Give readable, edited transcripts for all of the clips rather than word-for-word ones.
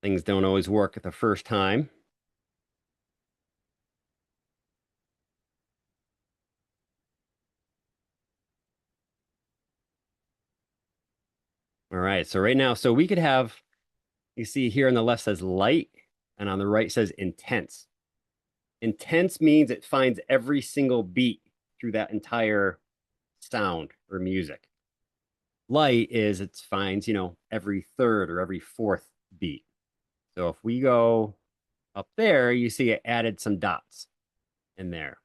Things don't always work at the first time. All right, so right now, so we could have, you see here on the left says light, and on the right says intense. Intense means it finds every single beat through that entire sound or music. Light is it finds, every third or every fourth beat. So if we go up there, you see it added some dots in there.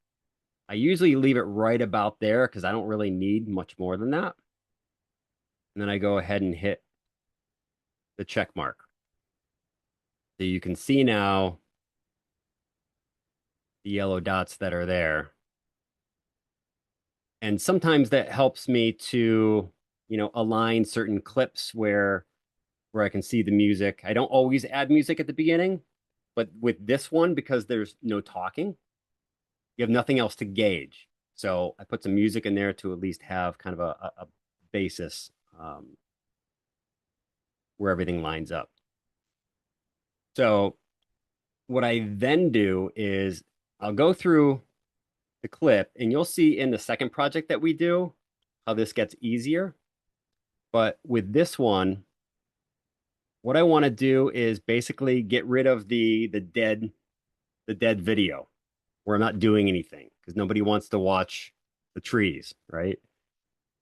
I usually leave it right about there because I don't really need much more than that. And then I go ahead and hit the check mark. So you can see now the yellow dots that are there. And sometimes that helps me to, align certain clips where I can see the music. I don't always add music at the beginning, but with this one, because there's no talking, you have nothing else to gauge. So I put some music in there to at least have kind of a basis where everything lines up. So what I then do is I'll go through the clip and you'll see in the second project that we do how this gets easier. But with this one, what I want to do is basically get rid of the dead video where I'm not doing anything because nobody wants to watch the trees, right?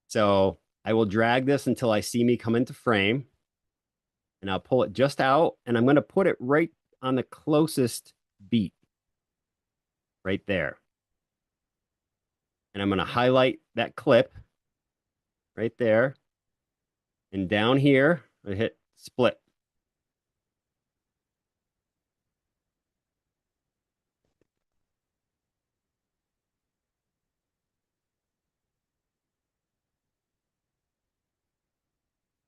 So I will drag this until I see me come into frame and I'll pull it just out and I'm going to put it right on the closest beat right there. And I'm going to highlight that clip right there. And down here, I hit split.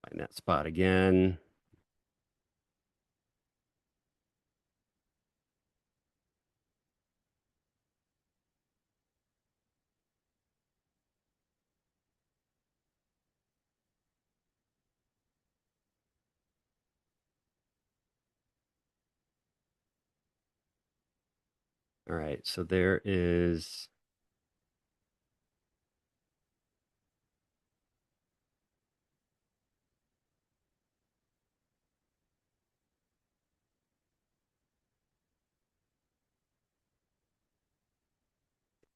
Find that spot again. All right, so there is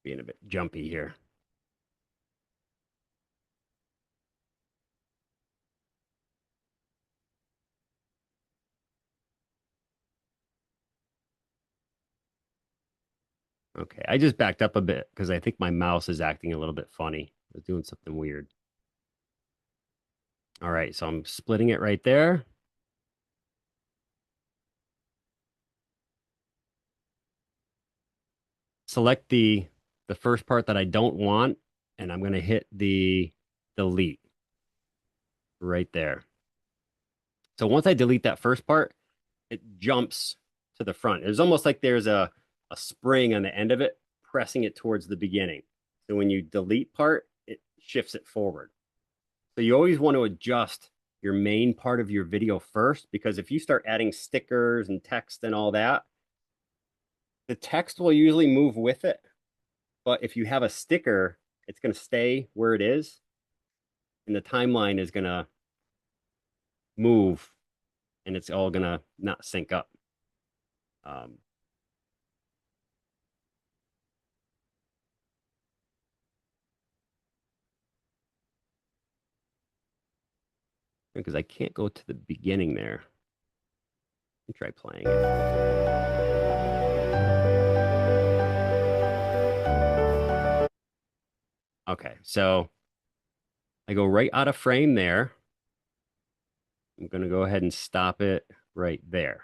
being a bit jumpy here. Okay, I just backed up a bit because I think my mouse is acting a little bit funny. It's doing something weird. All right, so I'm splitting it right there. Select the first part that I don't want, and I'm going to hit the delete right there. So once I delete that first part, it jumps to the front. It's almost like there's a spring on the end of it, pressing it towards the beginning. So when you delete part, it shifts it forward. So you always want to adjust your main part of your video first, because if you start adding stickers and text and all that, the text will usually move with it. But if you have a sticker, it's going to stay where it is, and the timeline is going to move, and it's all going to not sync up. Um, because I can't go to the beginning there. Let me try playing it. Okay, so I go right out of frame there. I'm going to go ahead and stop it right there.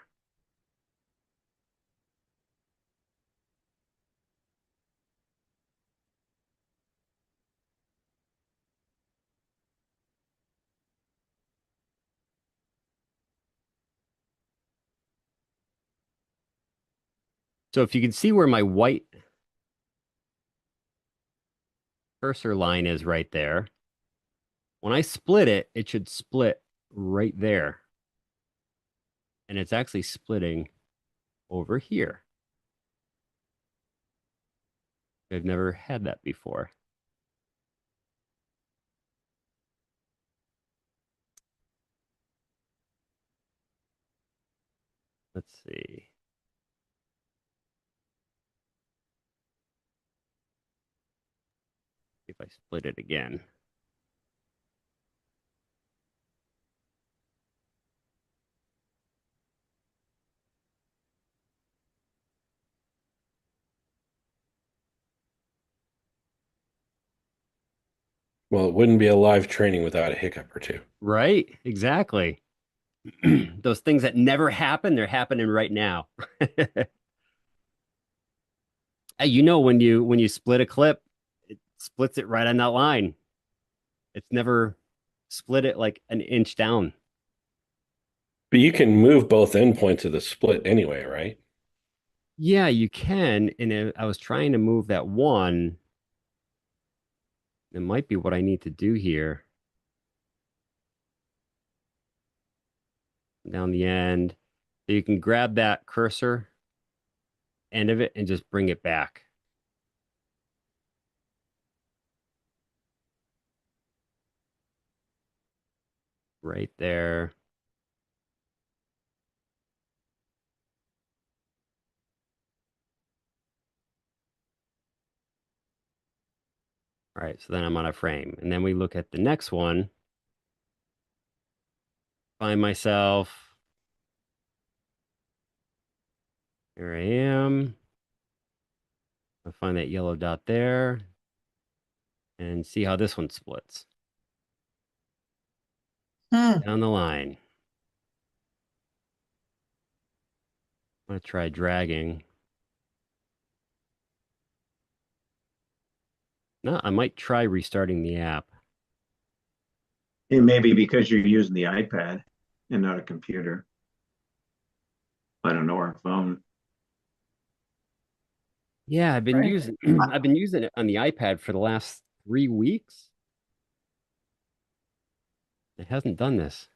So if you can see where my white cursor line is right there, when I split it, it should split right there. and it's actually splitting over here. I've never had that before. Let's see. If I split it again. Well, it wouldn't be a live training without a hiccup or two. Right? Exactly. Those things that never happen, they're happening right now. You know, when you split a clip, it splits it right on that line. It's never split it like an inch down. But you can move both endpoints of the split anyway, right? Yeah, you can. And I was trying to move that one. It might be what I need to do here. Down the end. So you can grab that cursor end of it and just bring it back. Right there. All right, so then I'm on a frame. And then we look at the next one. Find myself. Here I am. I'll find that yellow dot there and see how this one splits Hmm. down the line. I'm going to try dragging. No, I might try restarting the app. It may be because you're using the iPad and not a computer. I don't know, or a phone. Yeah, I've been Right. using I've been using it on the iPad for the last 3 weeks. It hasn't done this.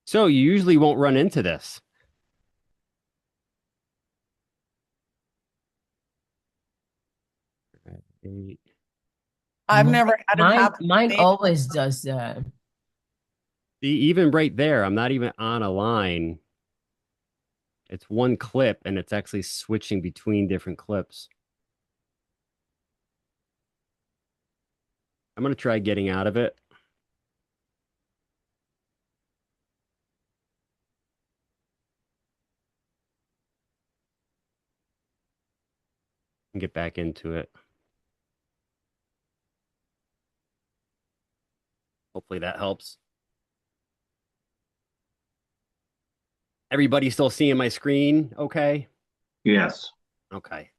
So you usually won't run into this. All right, 8. I've Mine, never had it happen to mine me. always does that. See, even right there, I'm not even on a line. It's one clip and it's actually switching between different clips. I'm going to try getting out of it and get back into it. Hopefully that helps. Everybody still seeing my screen? Okay. Yes. Okay.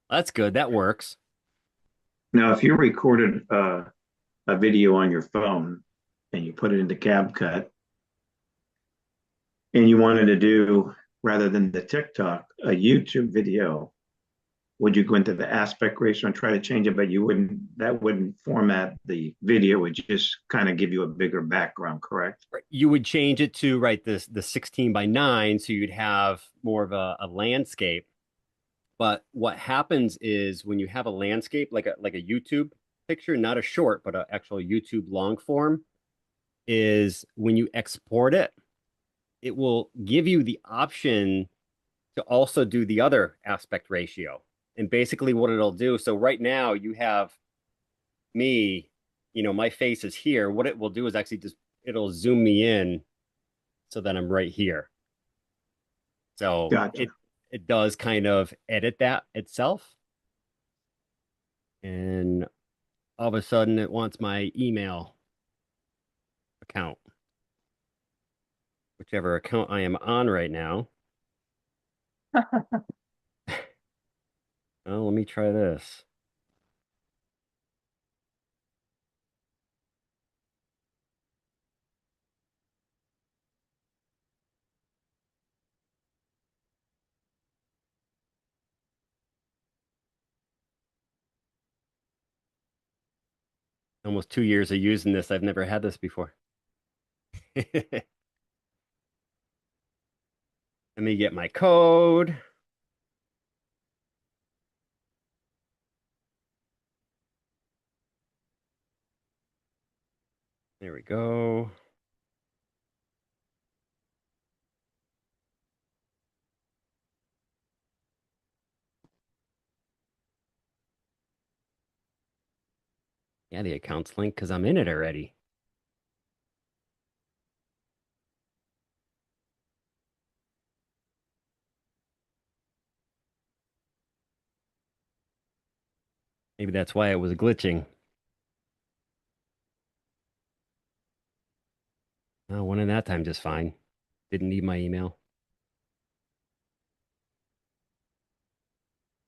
That's good. That works. Now, if you recorded a video on your phone and you put it into CapCut and you wanted to do, rather than the TikTok, a YouTube video, would you go into the aspect ratio and try to change it? But that wouldn't format the video. It would just kind of give you a bigger background, correct? You would change it to right the 16 by 9, so you'd have more of a landscape. But what happens is when you have a landscape like a YouTube picture, not a short, but an actual YouTube long form, is when you export it, it will give you the option to also do the other aspect ratio. And basically what it'll do, so right now you have me, my face is here. What it will do is actually just it'll zoom me in so that I'm right here. So Gotcha. it does kind of edit that itself. And all of a sudden it wants my email account, whichever account I am on right now. Well, let me try this. Almost 2 years of using this. I've never had this before. Let me get my code. There we go. Yeah, the account's linked because I'm in it already. Maybe that's why it was glitching. Oh, one in that time just fine. Didn't need my email.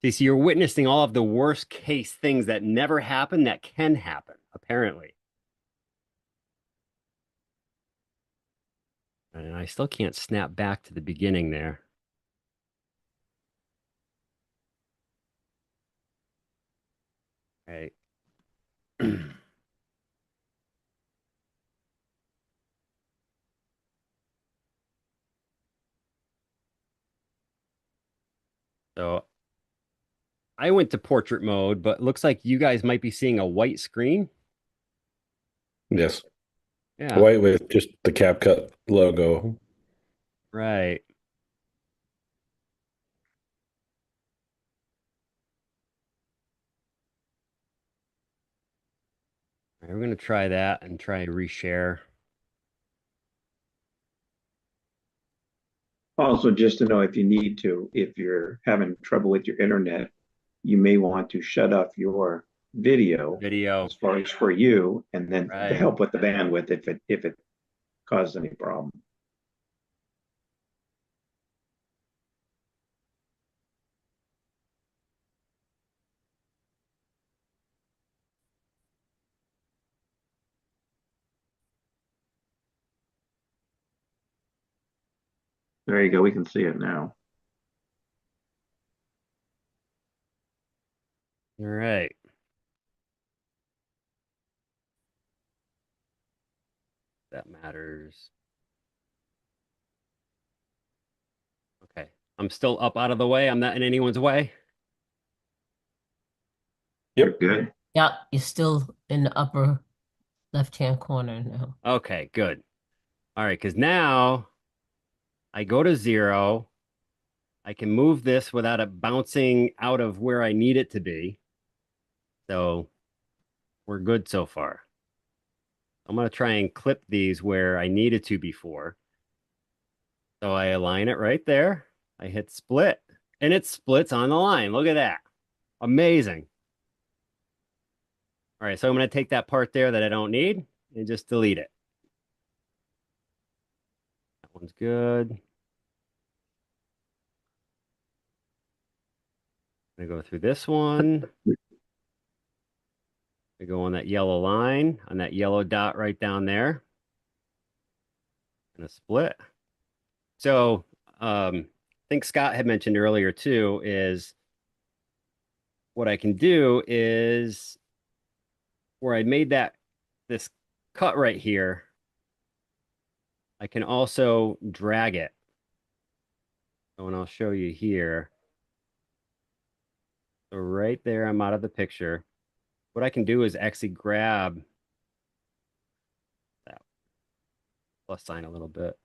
See, so you're witnessing all of the worst case things that never happen that can happen, apparently. And I still can't snap back to the beginning there. Right. So I went to portrait mode, but looks like you guys might be seeing a white screen. Yes. Yeah, White with just the CapCut logo. right. All right, we're going to try that and try and reshare. Also, just to know if you need to, if you're having trouble with your internet, you may want to shut off your video Video. as far as for you, and then to Right. help with the bandwidth if it causes any problem. There you go. We can see it now. All right. That matters. Okay. I'm still up out of the way. I'm not in anyone's way. You're Yep. good. Yeah, you're still in the upper left-hand corner now. Okay, good. All right, because now I go to 0. I can move this without it bouncing out of where I need it to be. So we're good so far. I'm going to try and clip these where I needed to before. So I align it right there. I hit split and it splits on the line. Look at that. Amazing. All right, so I'm going to take that part there that I don't need and just delete it. That one's good. I'm going to go through this one. I go on that yellow line, on that yellow dot right down there. And a split. So I think Scott had mentioned earlier too, is what I can do is where I made this cut right here, I can also drag it. So, and I'll show you here. So right there, I'm out of the picture. What I can do is actually grab that plus sign a little bit.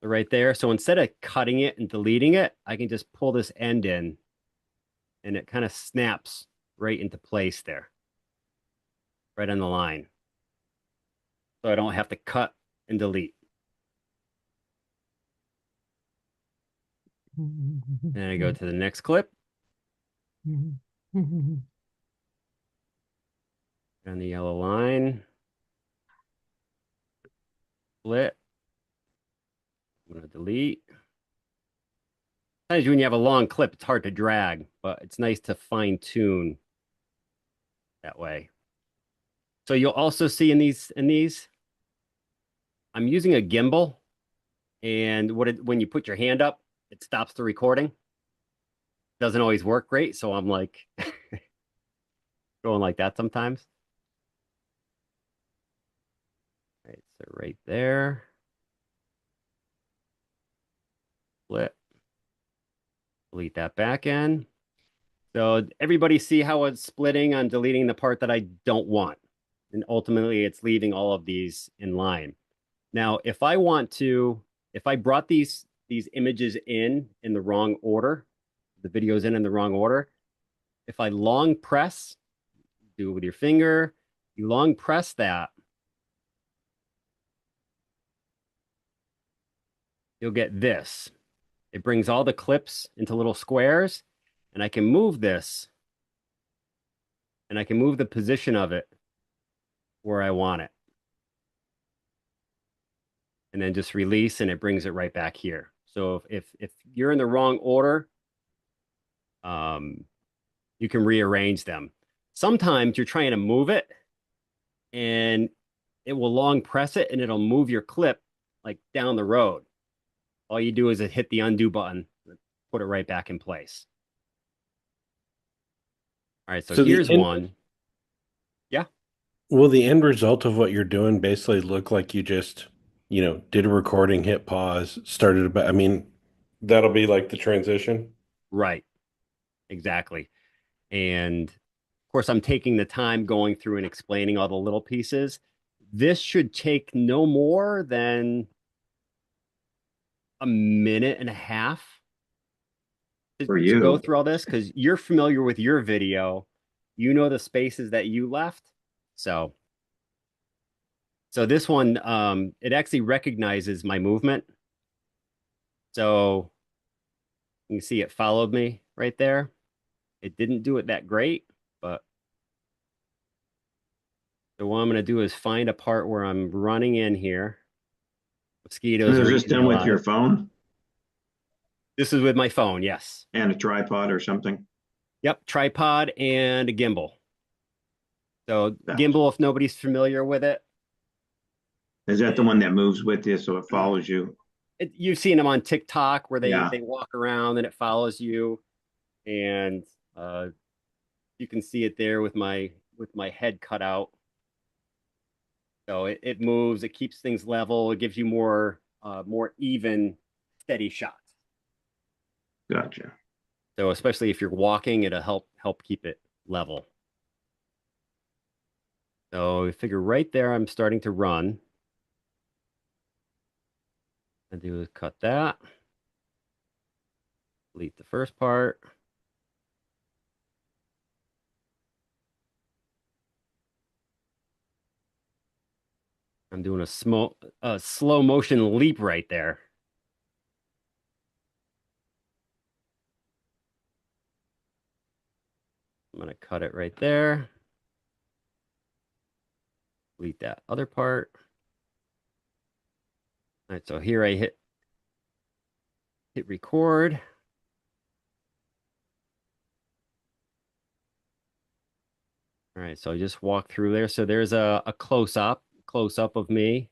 So right there. So instead of cutting it and deleting it, I can just pull this end in and it kind of snaps right into place there, right on the line. So I don't have to cut and delete. And I go to the next clip on the yellow line. Split. I'm going to delete. Sometimes when you have a long clip, it's hard to drag, but it's nice to fine tune that way. So you'll also see in these, I'm using a gimbal, and when you put your hand up, it stops the recording. Doesn't always work great, so I'm like going like that sometimes. All right, so right there. Split. Delete that back end. So everybody see how it's splitting on deleting the part that I don't want. And ultimately it's leaving all of these in line. Now, if I want to, if I brought these images in the wrong order, the videos in the wrong order, if I long press, do it with your finger, you long press that, you'll get this. It brings all the clips into little squares, and I can move this, and I can move the position of it where I want it. And then just release, and it brings it right back here. So if you're in the wrong order, you can rearrange them. Sometimes you're trying to move it, and it will long press it, and it'll move your clip like down the road. All you do is hit the undo button, put it right back in place. All right, so So here's one. Yeah. will the end result of what you're doing basically look like you just, did a recording, hit pause, started about, I mean, that'll be like the transition. Right. Exactly. And of course, I'm taking the time going through and explaining all the little pieces. This should take no more than a minute and a half For to go you. through all this because you're familiar with your video. You know the spaces that you left. So this one, it actually recognizes my movement. So you can see it followed me right there. It didn't do it that great, but so what I'm going to do is find a part where I'm running in here. And Mosquitoes is are this eating me done with your alive. phone This is with my phone, yes. and a tripod or something? Yep, tripod and a gimbal. So Gotcha. gimbal, if nobody's familiar with it, Is that the one that moves with you so it follows you? you've seen them on TikTok where they Yeah. they walk around and it follows you, and uh, you can see it there with my head cut out. So it moves, it keeps things level, it gives you more even, steady shots. Gotcha. So especially if you're walking, it'll help keep it level. So you figure right there, I'm starting to run. I do is cut that, delete the first part. I'm doing a slow motion leap right there. I'm gonna cut it right there. Delete that other part. All right, so here I hit record. All right, so I just walk through there. So there's a close up of me.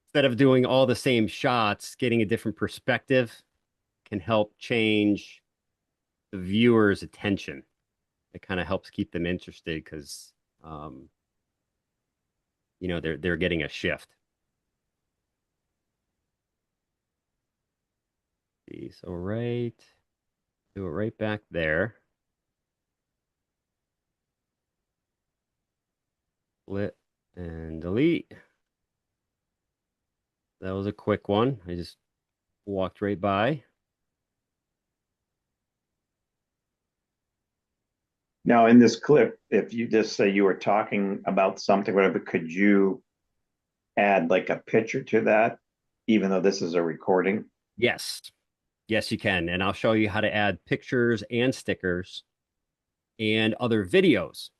Instead of doing all the same shots, getting a different perspective can help change the viewer's attention. It kind of helps keep them interested because um, they're getting a shift. See, so do it right back there. Split and delete. That was a quick one. I just walked right by. Now, in this clip, if you just say you were talking about something, whatever, could you add like a picture to that, even though this is a recording? Yes. Yes, you can. And I'll show you how to add pictures and stickers and other videos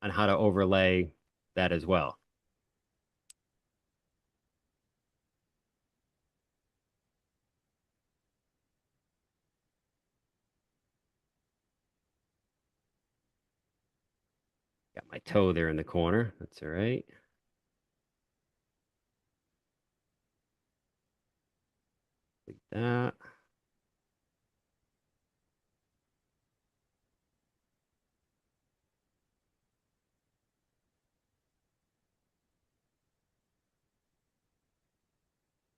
on how to overlay that as well. Got my toe there in the corner. That's all right. Like that.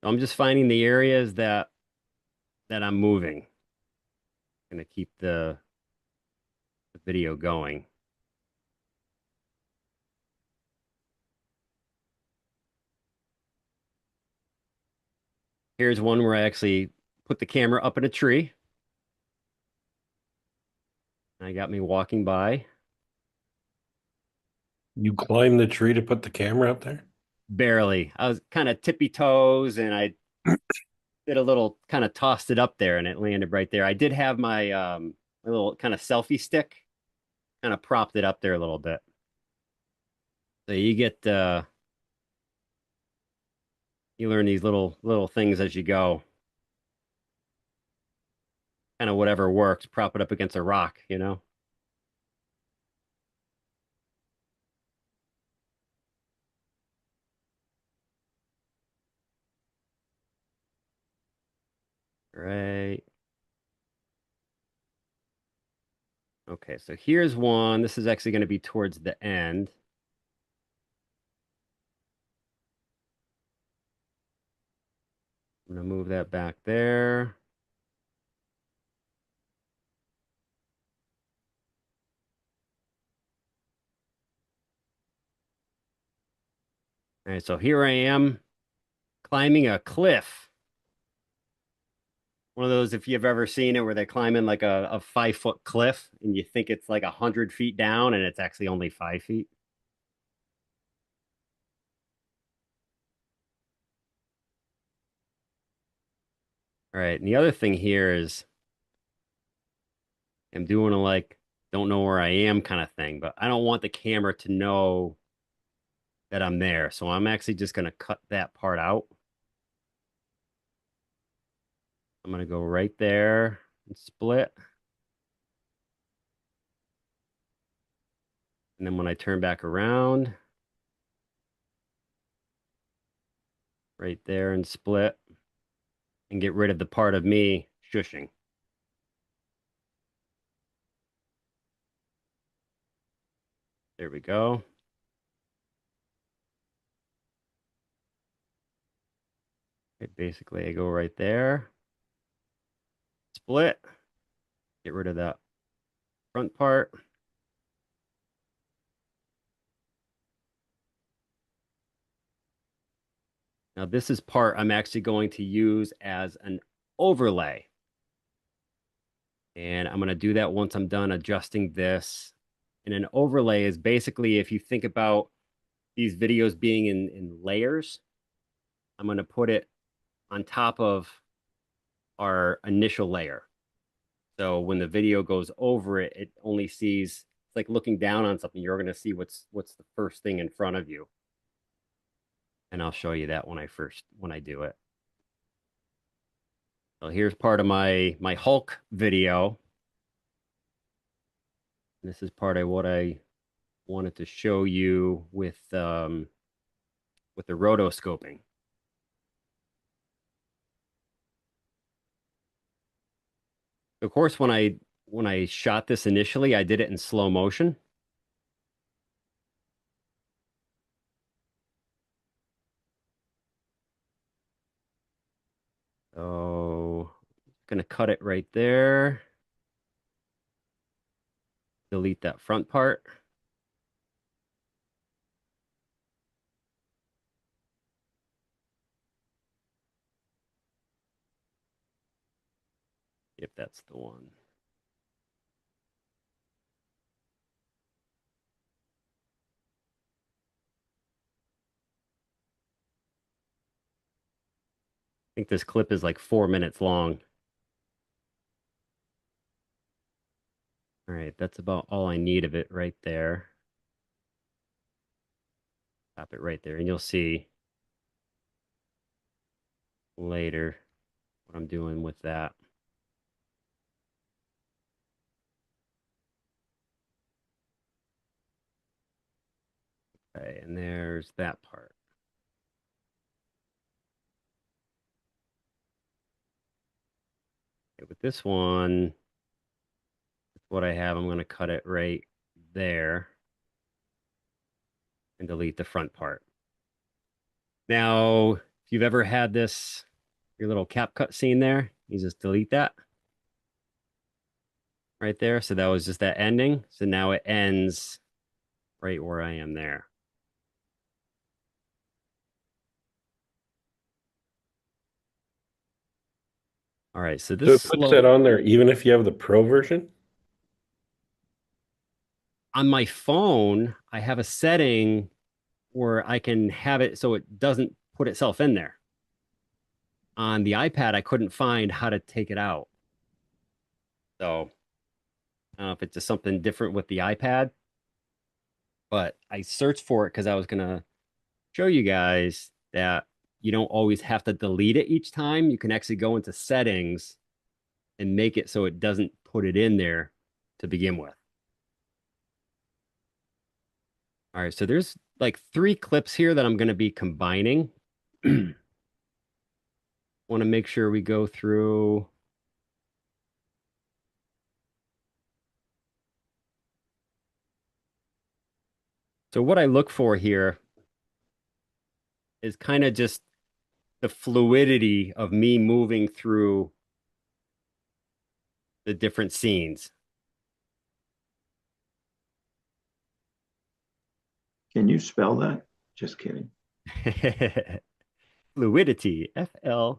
I'm just finding the areas that I'm moving. Gonna keep the video going. Here's one where I actually put the camera up in a tree. I got me walking by. You climbed the tree to put the camera up there? Barely. I was kind of tippy toes and I did a little kind of tossed it up there and it landed right there. I did have my little kind of selfie stick, kind of propped it up there a little bit. So you learn these little things as you go. Kind of whatever works, prop it up against a rock, you know? Right. Okay, so here's one. This is actually going to be towards the end. I'm going to move that back there. All right, so here I am climbing a cliff. One of those, if you've ever seen it, where they're climbing like a 5 foot cliff and you think it's like 100 feet down and it's actually only 5 feet. All right, and the other thing here is I'm doing a like don't know where I am kind of thing, but I don't want the camera to know that I'm there. So I'm actually just going to cut that part out. I'm going to go right there and split. And then when I turn back around, right there and split and get rid of the part of me shushing. There we go. Okay, basically, I go right there, split, get rid of that front part. Now, this is part I'm actually going to use as an overlay. And I'm going to do that once I'm done adjusting this. And an overlay is basically, if you think about these videos being in layers, I'm going to put it on top of our initial layer. So when the video goes over it, it only sees, it's like looking down on something. You're going to see what's the first thing in front of you. And I'll show you that when I do it. So here's part of my Hulk video. This is part of what I wanted to show you with the rotoscoping. Of course, when I shot this initially, I did it in slow motion. So gonna cut it right there. Delete that front part. If that's the one. I think this clip is like 4 minutes long. All right, that's about all I need of it right there. Stop it right there, and you'll see later what I'm doing with that. Okay, and there's that part. Okay, with this one, what I have, I'm going to cut it right there and delete the front part. Now, If you've ever had this, your little CapCut scene there, you just delete that right there. So that was just that ending. So now it ends right where I am there. All right, so So this it puts that slow on there even if you have the pro version? on my phone, I have a setting where I can have it so it doesn't put itself in there. On the iPad, I couldn't find how to take it out. So I don't know if it's just something different with the iPad, but I searched for it because I was gonna show you guys that you don't always have to delete it each time. You can actually go into settings and make it so it doesn't put it in there to begin with. All right, so there's like 3 clips here that I'm going to be combining. Want to make sure we go through. So what I look for here is kind of just the fluidity of me moving through the different scenes. Can you spell that? Just kidding. Fluidity, FL.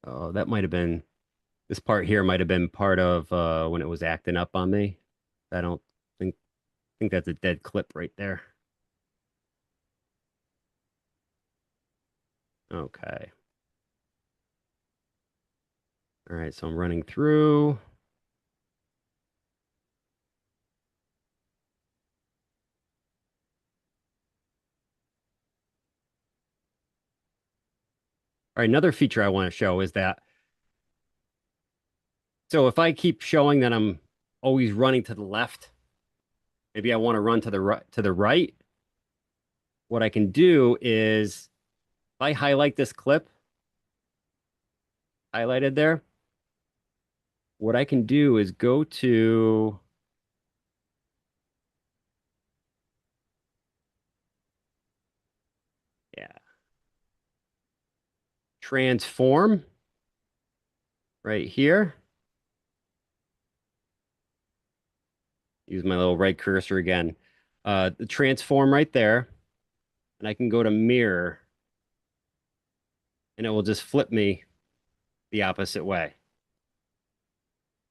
Oh, that might have been, this part here might have been part of when it was acting up on me. I don't think that's a dead clip right there. Okay. All right, so I'm running through. All right, another feature I want to show is that, so if I keep showing that I'm always running to the left, maybe I want to run to the right. What I can do is if I highlight this clip highlighted there, what I can do is go to yeah, transform right here. Use my little right cursor again. The transform right there, and I can go to mirror, and it will just flip me the opposite way.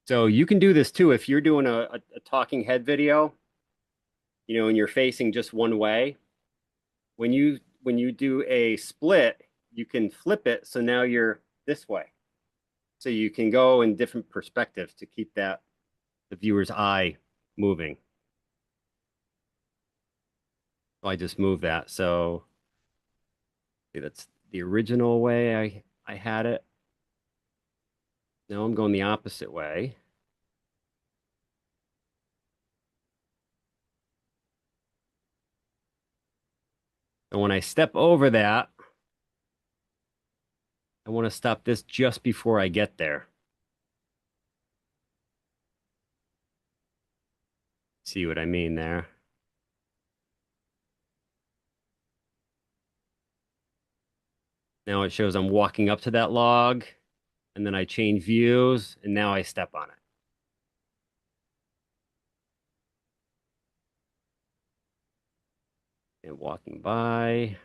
So you can do this too if you're doing a talking head video, and you're facing just one way. When you do a split, you can flip it so now you're this way. So you can go in different perspectives to keep the viewer's eye moving. So I just move that. So that's the original way I had it. Now I'm going the opposite way. And when I step over that, I want to stop this just before I get there. See what I mean there? Now it shows I'm walking up to that log, and then I change views, and now I step on it. And walking by.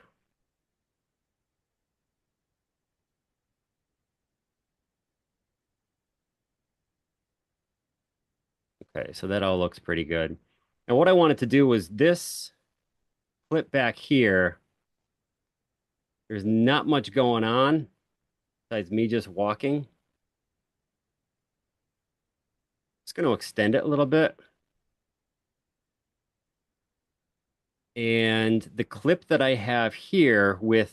Okay, so that all looks pretty good. And what I wanted to do was this clip back here. There's not much going on besides me just walking. Just going to extend it a little bit. And the clip that I have here with